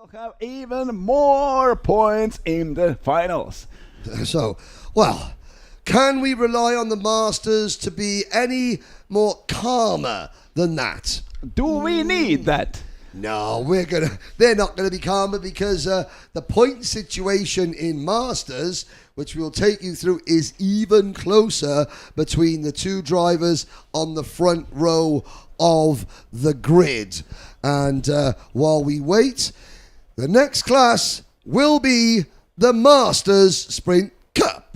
will have even more points in the finals. So, well, can we rely on the Masters to be any more calmer than that? Do we need that? No, they're not gonna be calmer because the point situation in Masters, which we'll take you through, is even closer between the two drivers on the front row of the grid. And while we wait, the next class will be the Masters Sprint Cup.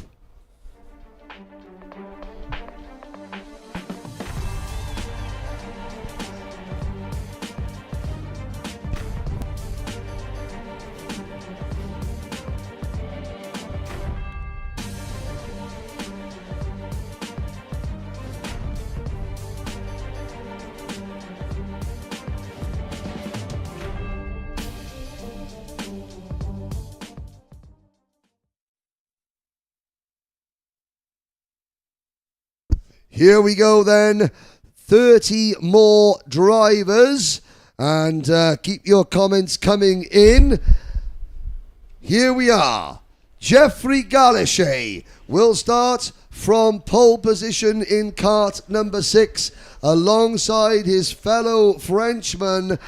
Here we go then, 30 more drivers, and keep your comments coming in. Here we are. Jeffrey Galichet will start from pole position in kart number 6 alongside his fellow Frenchman,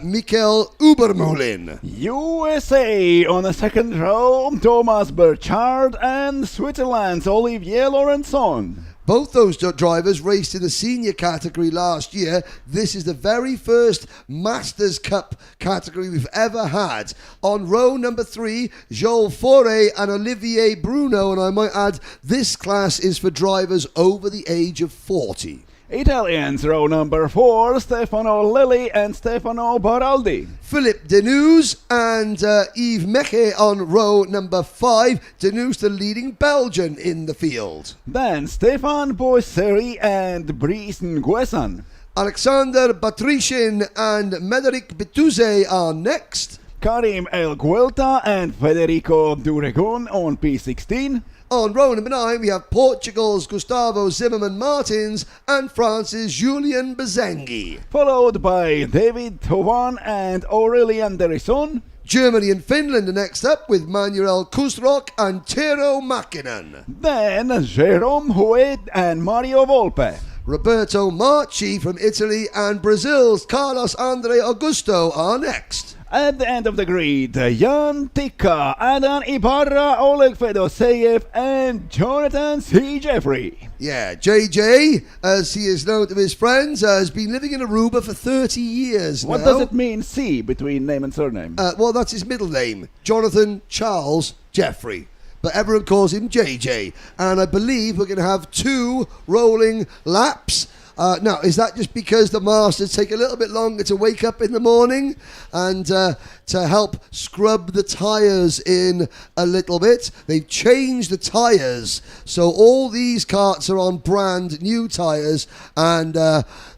Michael Ubermoulin. USA on the second row, Thomas Burchard, and Switzerland's Olivier Laurenson. Both those drivers raced in the senior category last year. This is the very first Masters Cup category we've ever had. On row number 3, Joel Faure and Olivier Bruno. And I might add, this class is for drivers over the age of 40. Italians, row number 4, Stefano Lilli and Stefano Baraldi. Philippe Deneuze and Yves Meche on row number 5. Deneuze, the leading Belgian in the field. Then Stefan Boisseri and Brice Nguessan. Alexander Batrichin and Médéric Bitouze are next. Karim El Guelta and Federico Duregon on P16. On row number 9, we have Portugal's Gustavo Zimmermann Martins and France's Julien Bezenghi. Followed by David Tovan and Aurelien Derison. Germany and Finland are next up with Manuel Kuzrok and Tero Mäkinen. Then Jérôme Houet and Mario Volpe. Roberto Marchi from Italy and Brazil's Carlos Andre Augusto are next. At the end of the grid, Jan Tika, Adam Ibarra, Oleg Fedoseyev, and Jonathan C. Jeffrey. Yeah, JJ, as he is known to his friends, has been living in Aruba for 30 years What now. does it mean, C, between name and surname? Well, that's his middle name, Jonathan Charles Jeffrey. But everyone calls him JJ. And I believe we're going to have 2 rolling laps. Now, is that just because the Masters take a little bit longer to wake up in the morning and to help scrub the tyres in a little bit? They've changed the tyres, so all these karts are on brand new tyres, and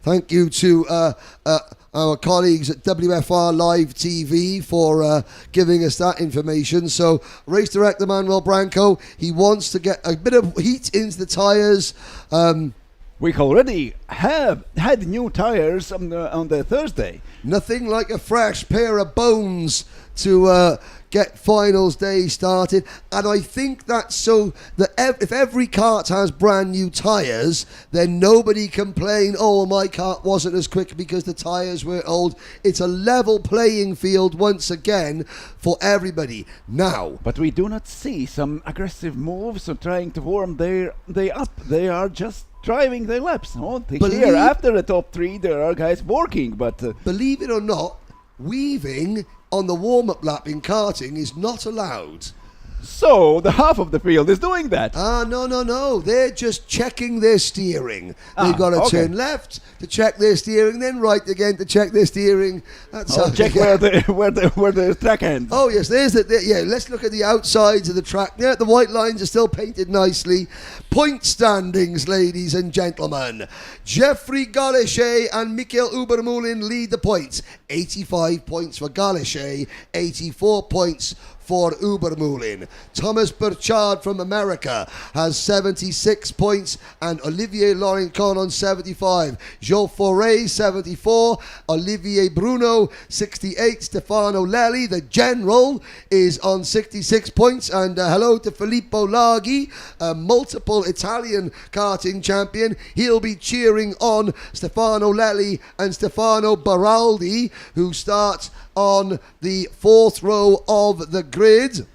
thank you to our colleagues at WFR Live TV for giving us that information. So race director Manuel Branco, he wants to get a bit of heat into the tyres. We already have had new tires on the Thursday. Nothing like a fresh pair of bones to get finals day started. And I think that's so that if every kart has brand new tyres, then nobody complain, oh, my kart wasn't as quick because the tyres were old. It's a level playing field once again for everybody. Now, But we do not see some aggressive moves or trying to warm their up. They are just driving their laps. Here, after the top 3, there are guys working, but believe it or not, weaving on the warm-up lap in karting is not allowed. so the half of the field is doing that. No. They're just checking their steering. They've got to turn left to check their steering, then right again to check their steering. That's Check where the track ends. Oh yes, there's yeah. Let's look at the outsides of the track. Yeah, the white lines are still painted nicely. Point standings, ladies and gentlemen. Jeffrey Galichet and Michael Ubermoulin lead the points. 85 points for Galichet, 84 points for Ubermühlen. Thomas Burchard from America has 76 points and Olivier Laurencon on 75. Jean Foray 74, Olivier Bruno 68, Stefano Lelli, the general, is on 66 points, and hello to Filippo Laghi, a multiple Italian karting champion. He'll be cheering on Stefano Lelli and Stefano Baraldi, who start on the 4th row of the grid.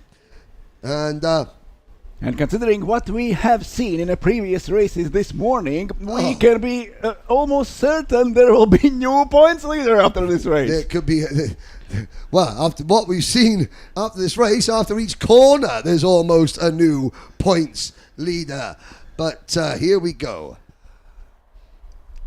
And considering what we have seen in the previous races this morning, we can be almost certain there will be new points leader after this race. There could be, well, after what we've seen after this race, after each corner, there's almost a new points leader. But here we go.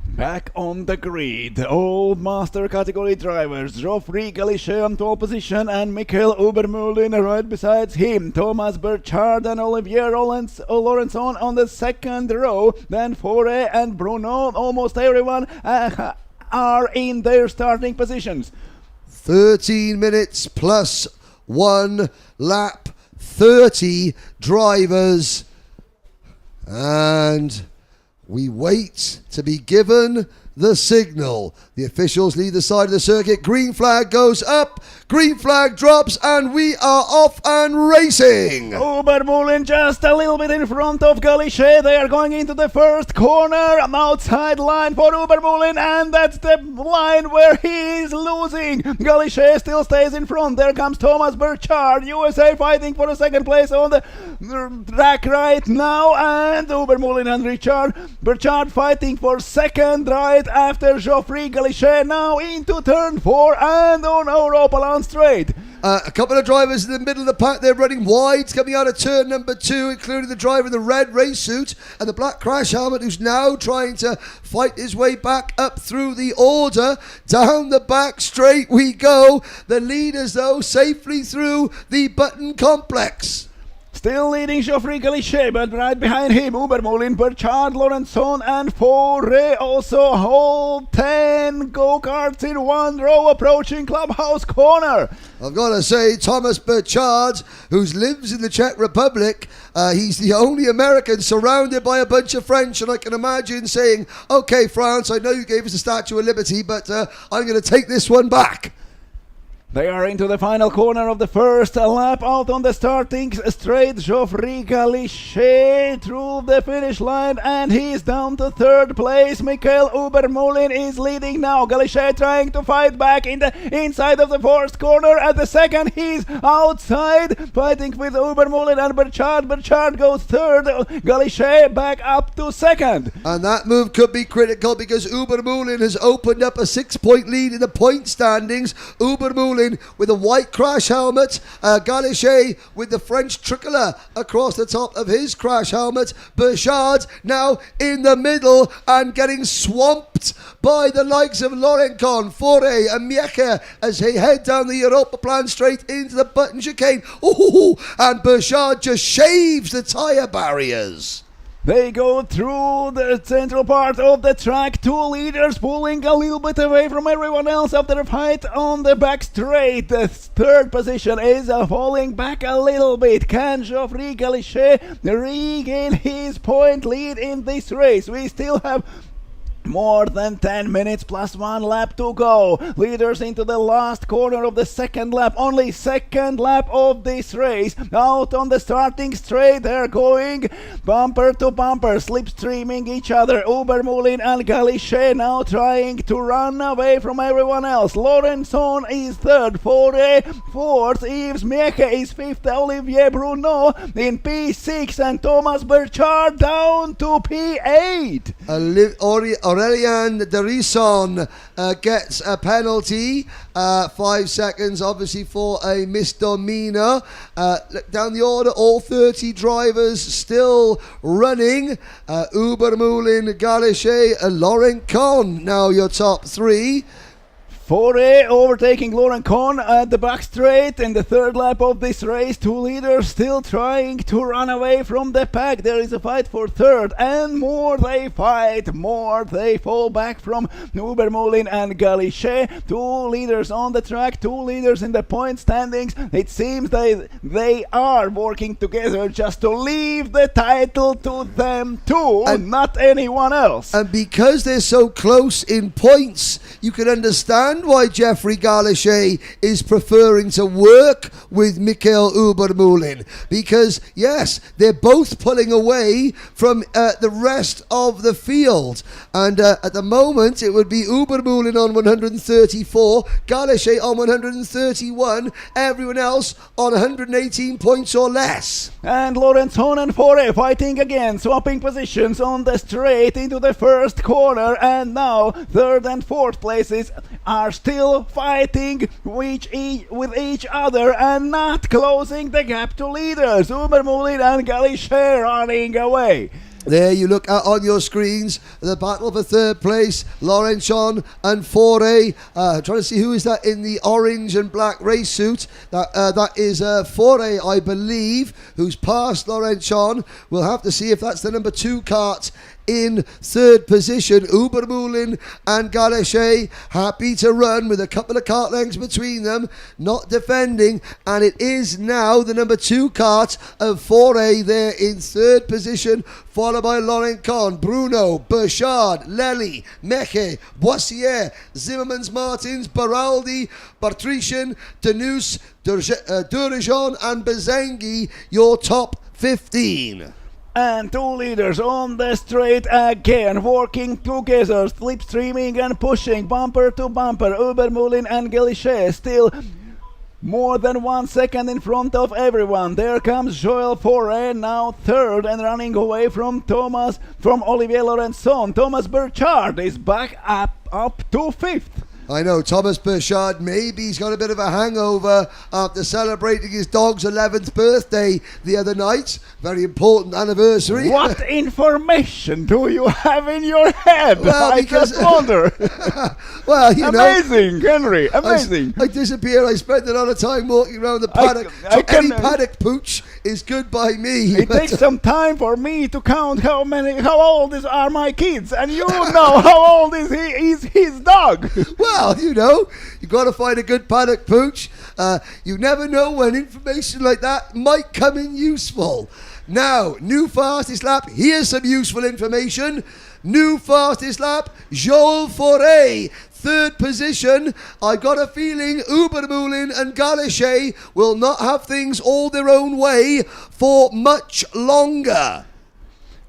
Back on the grid, old master category drivers, Geoffrey Galichet on 12th position and Michael Ubermühlen right beside him, Thomas Burchard and Olivier Laurencon on the 2nd row, then Foray and Bruno, almost everyone are in their starting positions. 13 minutes plus 1 lap, 30 drivers, and we wait to be given the signal. The officials lead the side of the circuit. Green flag goes up, green flag drops, and we are off and racing. Ubermühlen just a little bit in front of Galichet. They are going into the first corner. Outside line for Ubermühlen, and that's the line where he is losing. Galichet still stays in front. There comes Thomas Burchard, USA, fighting for the 2nd place on the track right now, and Ubermühlen and Burchard fighting for 2nd right after Geoffrey Galichet now into turn 4 and on Europa Land straight. A couple of drivers in the middle of the pack. They're running wide coming out of turn number 2, including the driver in the red race suit and the black crash helmet, who's now trying to fight his way back up through the order. Down the back straight we go. The leaders, though, safely through the Button complex. Still leading Geoffrey Galichet, but right behind him Ubermühlen, Burchard, Laurencon and Foray. Also hold 10 go-karts in 1 row approaching Clubhouse corner. I've got to say, Thomas Burchard, who lives in the Czech Republic, he's the only American surrounded by a bunch of French, and I can imagine saying, okay, France, I know you gave us the Statue of Liberty, but I'm going to take this one back. They are into the final corner of the first lap. Out on the starting straight, Geoffrey Galichet through the finish line, and he's down to 3rd place. Michael Ubermühlen is leading now. Galichet trying to fight back in the inside of the 4th corner. At the 2nd, he's outside, fighting with Ubermühlen and Burchard. Burchard goes 3rd. Galichet back up to 2nd. And that move could be critical because Ubermühlen has opened up a 6-point lead in the point standings. Ubermühlen with a white crash helmet, Galichet with the French tricolour across the top of his crash helmet. Burchard now in the middle and getting swamped by the likes of Laurencon, Foray and Mieke as they head down the Europa Plan straight into the Button chicane. Ooh, and Burchard just shaves the tyre barriers. They go through the central part of the track. 2 leaders pulling a little bit away from everyone else after a fight on the back straight. The 3rd position is falling back a little bit. Can Geoffrey Galichet regain his point lead in this race? We still have more than 10 minutes plus 1 lap to go. Leaders into the last corner of the 2nd lap. Only 2nd lap of this race. Out on the starting straight, they're going bumper to bumper, slipstreaming each other. Ubermühlen and Galichet now trying to run away from everyone else. Laurencon is 3rd, Foray 4th, Yves Mieke is 5th, Olivier Bruno in P6, and Thomas Burchard down to P8. Aurélien Derisson gets a penalty, 5 seconds obviously for a misdemeanor. Look down the order, all 30 drivers still running. Ubermühlen, Galichet and Laurencon now your top 3. Fore overtaking Laurent Kohn at the back straight in the third lap of this race. Two leaders still trying to run away from the pack. There is a fight for third, and more they fight, more they fall back from Ubermoulin and Galichet. Two leaders on the track, two leaders in the point standings. It seems they are working together just to leave the title to them two, and not anyone else. And because they're so close in points, you can understand why Jeffrey Galichet is preferring to work with Michael Ubermoulin, because yes, they're both pulling away from the rest of the field, and at the moment it would be Ubermoulin on 134, Galichet on 131, everyone else on 118 points or less. And Laurent Kohn and Fore fighting again, swapping positions on the straight into the first corner, and now third and fourth places are still fighting with each other and not closing the gap to leaders. Ubermoulin and Galichet running away. There you look at on your screens, the battle for third place, Laurent Kohn and Fore. Trying to see who is that in the orange and black race suit. That is Fore, I believe, who's passed Laurent Kohn. We'll have to see if that's the number 2 kart in third position. Ubermoulin and Galichet happy to run with a couple of kart lengths between them, not defending, and it is now the number 2 kart of Fore there in third position, followed by Laurent Kohn, Bruno, Burchard, Lely, Meche, Boissier, Zimmermans Martins, Baraldi, Bartrician, Denus, Durijon and Bezenghi, your top 15. And two leaders on the straight again, working together, slipstreaming and pushing bumper to bumper. Ubermoulin and Galichet still more than 1 second in front of everyone. There comes Joël Fore, now third and running away from Olivier Laurenson. Thomas Burchard is back up to fifth. I know, Thomas Burchard, maybe he's got a bit of a hangover after celebrating his dog's 11th birthday the other night. Very important anniversary. What information do you have in your head? Well, I just wonder. Well, you amazing, Henry, amazing. I disappear. I spend a lot of time walking around the paddock. Any paddock pooch is good by me. It takes some time for me to count how old are my kids, and you know how old is his dog. Well, you know, you got to find a good paddock pooch. You never know when information like that might come in useful. Now, new fastest lap. Here's some useful information. New fastest lap, Joël Fore, third position. I got a feeling Ubermoulin and Galichet will not have things all their own way for much longer.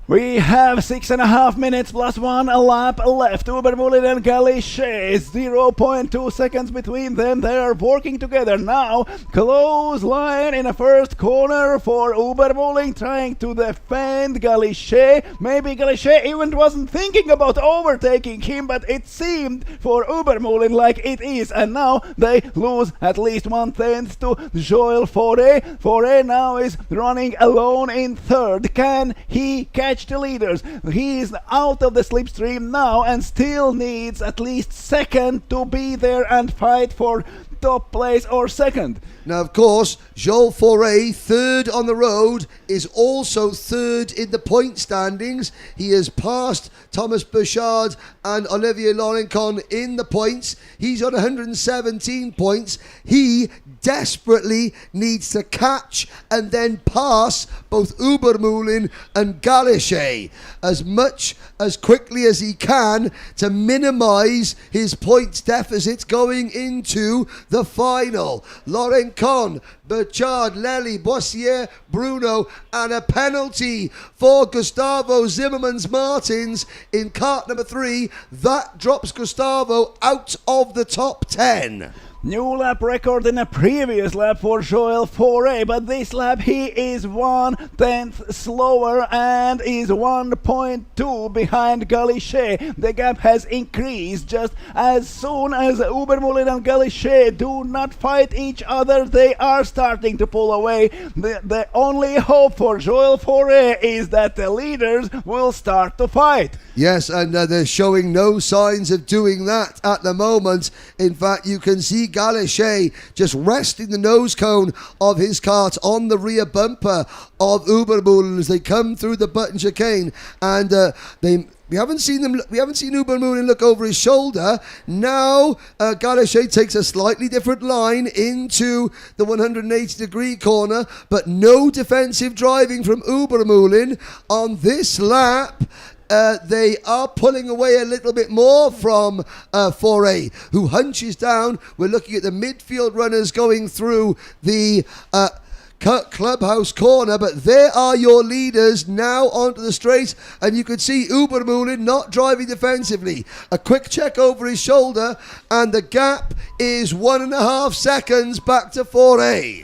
We have 6.5 minutes plus 1 lap left. Ubermoulin and Galichet, 0.2 seconds between them. They are working together now. Close line in a first corner for Ubermoulin, trying to defend Galichet. Maybe Galichet even wasn't thinking about overtaking him, but it seemed for Ubermoulin like it is. And now they lose at least 1/10 to Joël Fore. Fore now is running alone in third. Can he catch the leaders? He is out of the slipstream now and still needs at least second to be there and fight for top place or second. Now, of course, Joël Fore, third on the road, is also third in the point standings. He has passed Thomas Burchard and Olivier Laurencon in the points. He's on 117 points. He desperately needs to catch and then pass both Ubermoulin and Galichet as quickly as he can to minimize his points deficit going into the final. Laurencon, Burchard, Lely, Boissier, Bruno, and a penalty for Gustavo Zimmermans Martins in kart number 3. That drops Gustavo out of the top 10. New lap record in a previous lap for Joel Foray, but this lap he is 1/10 slower and is 1.2 behind Galichet. The gap has increased just as soon as Ubermulin and Galichet do not fight each other. They are starting to pull away. The only hope for Joel Foray is that the leaders will start to fight. Yes, and they're showing no signs of doing that at the moment. In fact, you can see Galichet just resting the nose cone of his kart on the rear bumper of Ubermulin as they come through the button chicane, and we haven't seen Ubermulin look over his shoulder. Now Galichet takes a slightly different line into the 180-degree corner, but no defensive driving from Ubermulin on this lap. They are pulling away a little bit more from Foray, who hunches down. We're looking at the midfield runners going through the clubhouse corner, but there are your leaders now onto the straight, and you can see Ubermulin not driving defensively. A quick check over his shoulder, and the gap is 1.5 seconds back to Foray.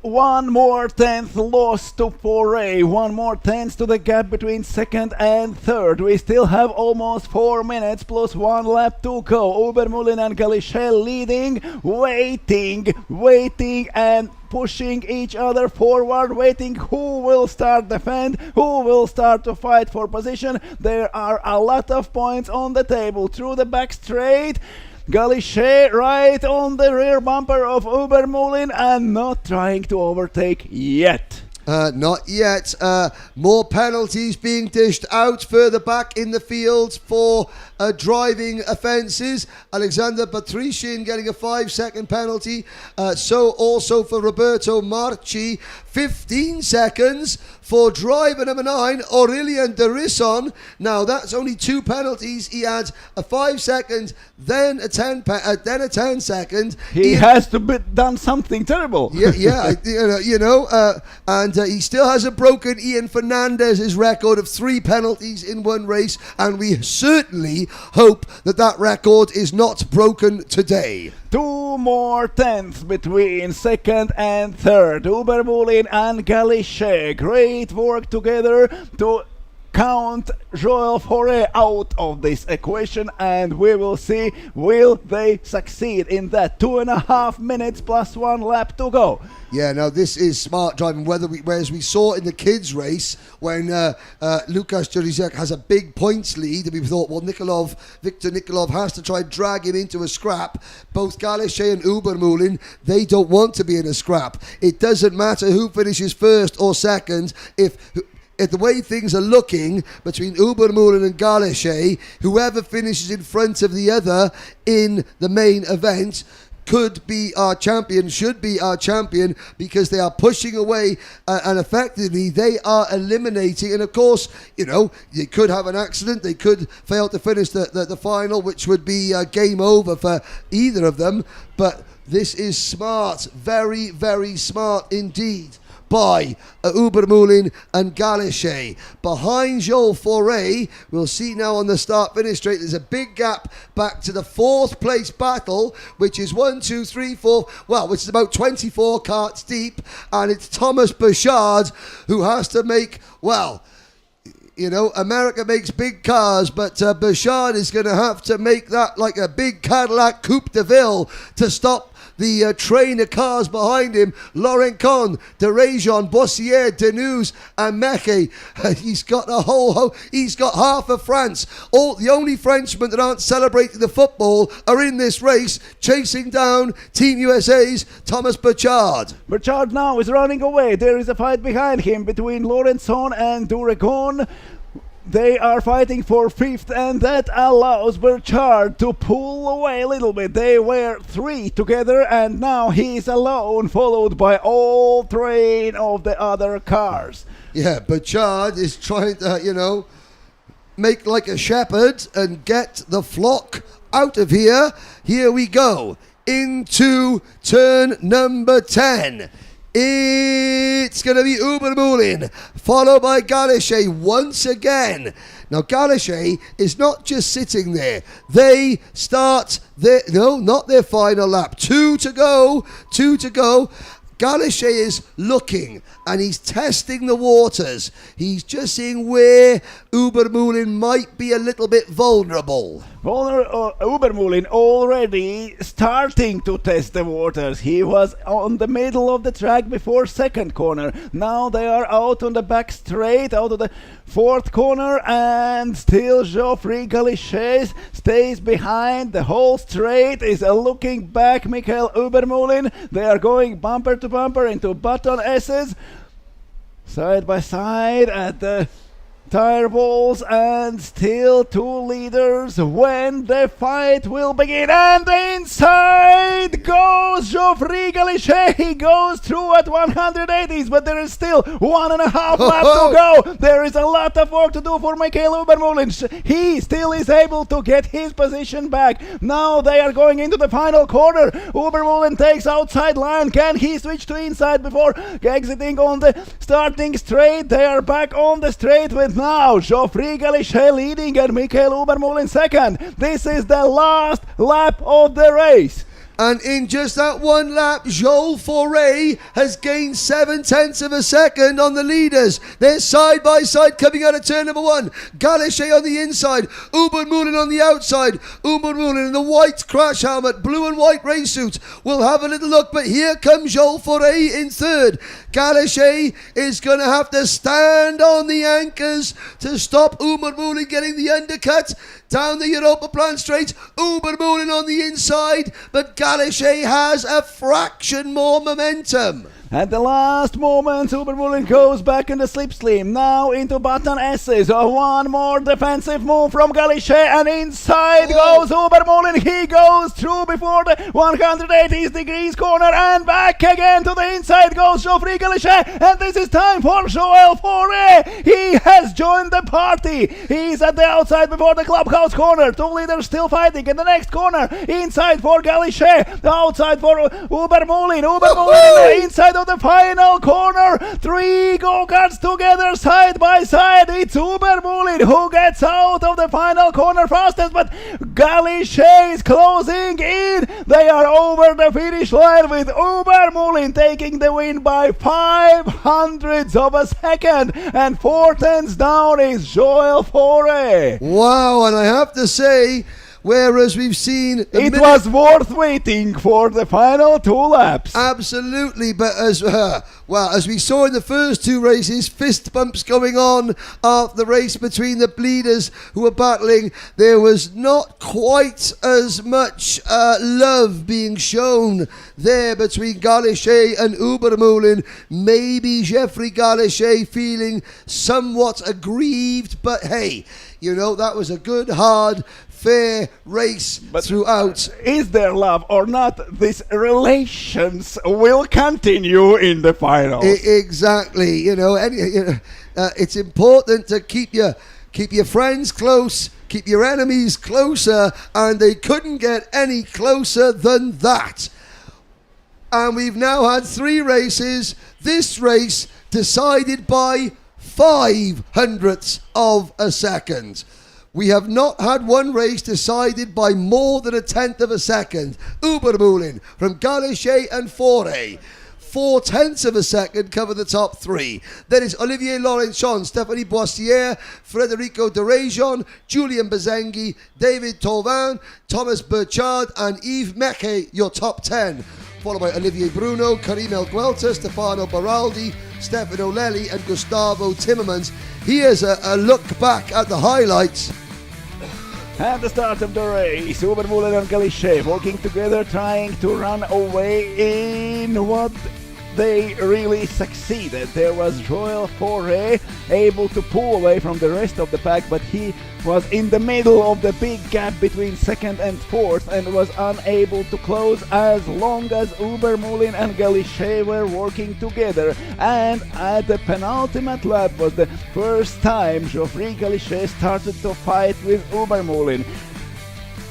One more tenth lost to Foray, one more tenth to the gap between second and third. We still have almost 4 minutes plus 1 lap to go. Ubermulin and Galichet leading, waiting and pushing each other forward, waiting who will start defend, who will start to fight for position. There are a lot of points on the table through the back straight. Galichet right on the rear bumper of Ubermulin and not trying to overtake yet. Not yet. More penalties being dished out further back in the field for driving offences. Alexander Patrician getting a 5-second penalty. So also for Roberto Marchi. 15 seconds for driver number 9, Aurelian Derisson. Now that's only 2 penalties. He had a 5 second, then a 10 second. He has to be done something terrible. Yeah, and he still hasn't broken Ian Fernandez's record of 3 penalties in one race, and we certainly hope that record is not broken today. 2 more tenths between second and third. Ubermulin and Galichet. Great work together to count Joel Foray out of this equation, and we will see, will they succeed in that. 2.5 minutes plus 1 lap to go. Yeah, now this is smart driving, whereas we saw in the kids race when Lukas Jerizek has a big points lead, and we thought, well, Victor Nikolov has to try and drag him into a scrap. Both Galichet and Ubermulin, they don't want to be in a scrap. It doesn't matter who finishes first or second. If the way things are looking between Ubermulin and Galichet, whoever finishes in front of the other in the main event could be our champion, should be our champion, because they are pushing away and effectively they are eliminating. And of course, they could have an accident, they could fail to finish the final, which would be game over for either of them. But this is smart, very, very smart indeed by Ubermulin and Galichet. Behind Joel Foray, we'll see now on the start-finish straight, there's a big gap back to the 4th place battle, which is 1, 2, 3, 4, which is about 24 karts deep, and it's Thomas Bouchard who has to make, America makes big cars, but Bouchard is going to have to make that like a big Cadillac Coupe de Ville to stop the train of cars behind him. Laurent Con, De Réjon, Bossier, Deneuve and Meche. He's got he's got half of France. The only Frenchmen that aren't celebrating the football are in this race, chasing down Team USA's Thomas Bouchard. Bouchard now is running away. There is a fight behind him between Laurenson and Duregon. They are fighting for 5th, and that allows Bouchard to pull away a little bit. They were 3 together, and now he's alone, followed by all 3 of the other cars. Yeah, Bouchard is trying to, make like a shepherd and get the flock out of here. Here we go, into turn number 10. It's going to be Ubermulin, followed by Galichet once again. Now, Galichet is not just sitting there. They start not their final lap. Two to go. Galichet is looking and he's testing the waters. He's just seeing where Ubermoulin might be a little bit vulnerable. Ubermoulin already starting to test the waters. He was on the middle of the track before second corner. Now they are out on the back straight, out of the fourth corner, and still Geoffrey Galichet stays behind. The whole straight is looking back. Michael Ubermoulin. They are going bumper to bumper into button S's, side by side at the tire balls, and still two leaders when the fight will begin. And inside goes Geoffrey Galichet. He goes through at 180s, but there is still 1.5 laps to go. There is a lot of work to do for Michael Ubermoulin. He still is able to get his position back. Now they are going into the final corner. Ubermoulin takes outside line. Can he switch to inside before exiting on the starting straight? They are back on the straight with now Geoffrey Galichet leading and Michael Ubermoulin second. This is the last lap of the race. And in just that one lap, Joel Foray has gained 0.7 of a second on the leaders. They're side by side coming out of turn number one. Galichet on the inside, Ubermoulin on the outside. Ubermoulin in the white crash helmet, blue and white race suit. We'll have a little look, but here comes Joel Foray in third. Galichet is going to have to stand on the anchors to stop Ubermoulin getting the undercut down the Europa Plan straight. Ubermoulin on the inside, but Galichet has a fraction more momentum. At the last moment, Ubermoulin goes back in the slipstream. Now into button S's. One more defensive move from Galichet, and inside goes Ubermoulin. He goes through before the 180 degrees corner, and back again to the inside goes Geoffrey Galichet. And this is time for Joel Foray. He has joined the party. He's at the outside before the clubhouse corner. Two leaders still fighting in the next corner. Inside for Galichet. Outside for Ubermoulin. Ubermoulin in the inside of the final corner. Three go-karts together side by side. It's Ubermoulin who gets out of the final corner fastest, but Galichet is closing in. They are over the finish line with Ubermoulin taking the win by 0.05 of a second, and 0.4 down is Joel Foray. Wow, and I have to say, whereas we've seen it was worth waiting for the final two laps. Absolutely, but as we saw in the first two races, fist bumps going on after the race between the leaders who were battling. There was not quite as much love being shown there between Galichet and Ubermoulin. Maybe Geoffrey Galichet feeling somewhat aggrieved, but hey, that was a good, hard, fair race throughout. Is there love or not? These relations will continue in the finals. Exactly. It's important to keep your friends close, keep your enemies closer, and they couldn't get any closer than that. And we've now had three races. This race decided by 0.05 of a second. We have not had one race decided by more than 1/10 of a second. Ubermoulin from Galichet and Foray. 0.4 of a second cover the top three. Then it's Olivier Laurenchon, Stephanie Boissière, Federico De Rejon, Julian Bazenghi, David Tauvin, Thomas Burchard, and Yves Meche, your top 10. Followed by Olivier Bruno, Karim El Guelta, Stefano Baraldi, Stefano Lelli, and Gustavo Timmermans. Here's a look back at the highlights. At the start of the race, Ubermoulin and Galichet working together, trying to run away in what they really succeeded. There was Joel Foray able to pull away from the rest of the pack, but he was in the middle of the big gap between second and fourth and was unable to close as long as Ubermoulin and Galichet were working together. And at the penultimate lap was the first time Geoffrey Galichet started to fight with Ubermoulin.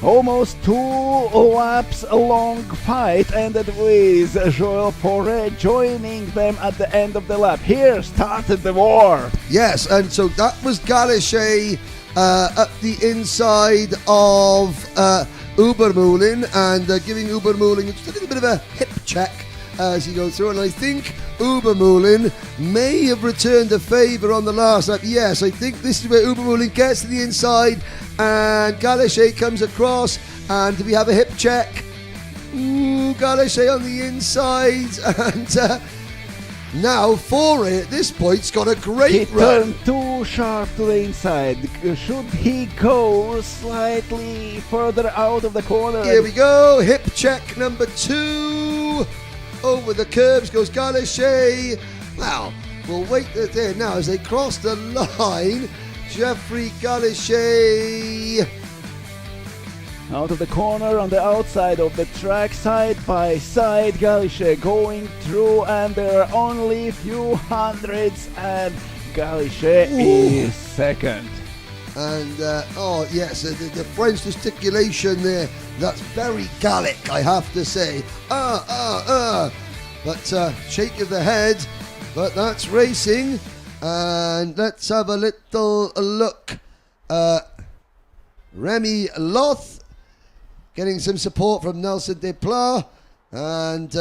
Almost 2 laps a long fight ended with Joel Foray joining them at the end of the lap. Here started the war. Yes, and so that was Galichet up the inside of Ubermühlen and giving Ubermühlen just a little bit of a hip check as he goes through. And I think Ubermühlen may have returned a favour on the last lap. Yes, I think this is where Ubermühlen gets to the inside and Galashe comes across. And do we have a hip check? Ooh, Galashe on the inside. And now Foray at this point's got a great run. He turned too sharp to the inside. Should he go slightly further out of the corner? Here we go. Hip check number 2. Over the curbs goes Galashe. Well, we'll wait there now as they cross the line. Jeffrey Galashe. Out of the corner on the outside of the track, side by side, Galashe going through, and there are only few hundreds, and Galashe is second. And oh yes, the French gesticulation there, that's very Gallic, I have to say. But shake of the head, but that's racing. And let's have a little look. Remy Loth getting some support from Nelson Desplat. And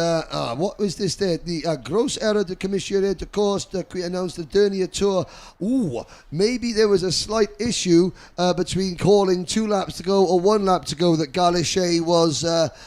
what was this there? The gross error de commissaire de course qui announced the dernier tour. Ooh, maybe there was a slight issue between calling 2 laps to go or 1 lap to go that Galashe was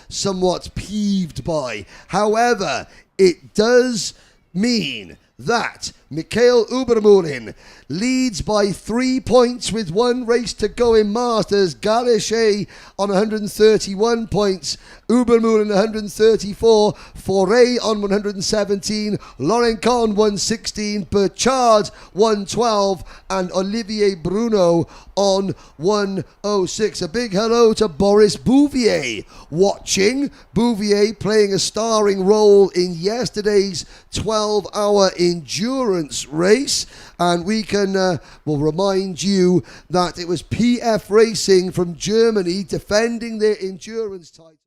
somewhat peeved by. However, it does mean that Michael Ubermühlen leads by 3 points with 1 race to go in Masters. Galashe on 131 points, Ubermühlen 134, Foray on 117, Laurencon 116, Burchard 112, and Olivier Bruno on 106. A big hello to Boris Bouvier watching. Bouvier playing a starring role in yesterday's 12-hour endurance race, and we can will remind you that it was PF Racing from Germany defending their endurance title.